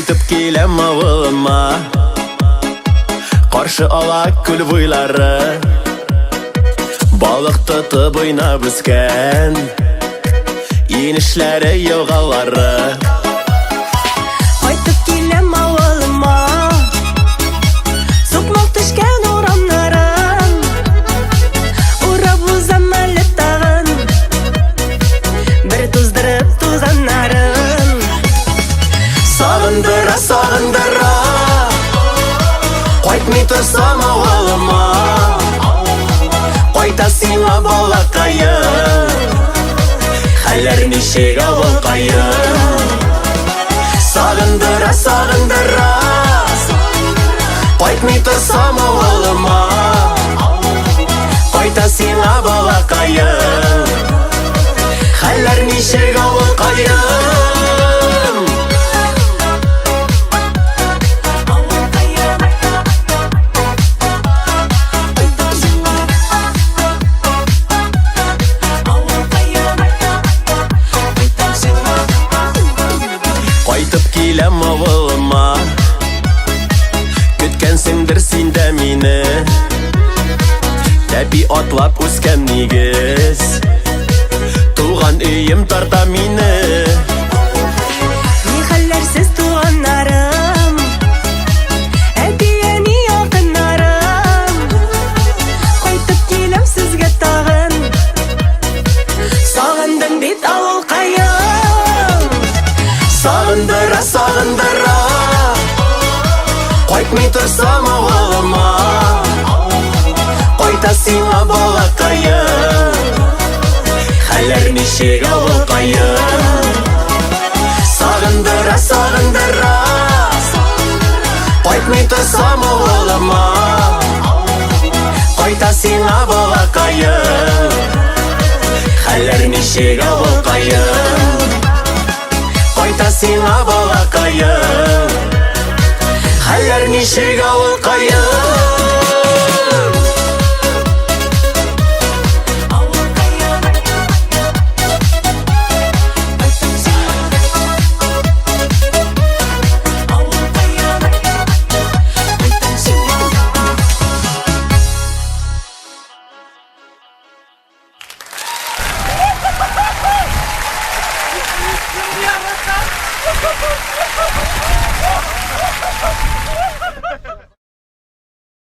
Кайтып келем авылыма, қаршы ала күл бойлары, балық тұтып ойнап өскен енешлері елғалары. Кайтып келем авылыма, соқмақ түшкен орамнарын, урап узам әлі тағын, бір туздырып тузанарын. Сағындыра, сағындыра, қайтмай тұрсам ауылыма, қайта сыйла балақайым, хәлләр нешек ауыл қайым. Сағындыра, сағындыра, қайтмай тұрсам ауылыма, қайта сыйла балақайым, хәлләр нешек ауыл қайым. Кайтып келем авылыма, көткенсіңдір сен дә мине, тәпи атлап өскән нигез, туған өйем тарта мине. Ни хәлләрсез туганнарым, әти-әни якыннарым, кайтып киләм сезгә тагын, сагындым бит авыл кайым. Сағындыра, сағындыра, қайтмай тұрсам ауылыма, қайта сыйла балақайым, хәлләр нешек ауыл қайым. Сағындыра, сағындыра, қайтмай тұрсам ауылыма, қайта сыйла балақайым, хәлләр нешек ауыл қайым. Қайта сыйла балақайым, хәлләр нешек ауыл қайым. Yeah.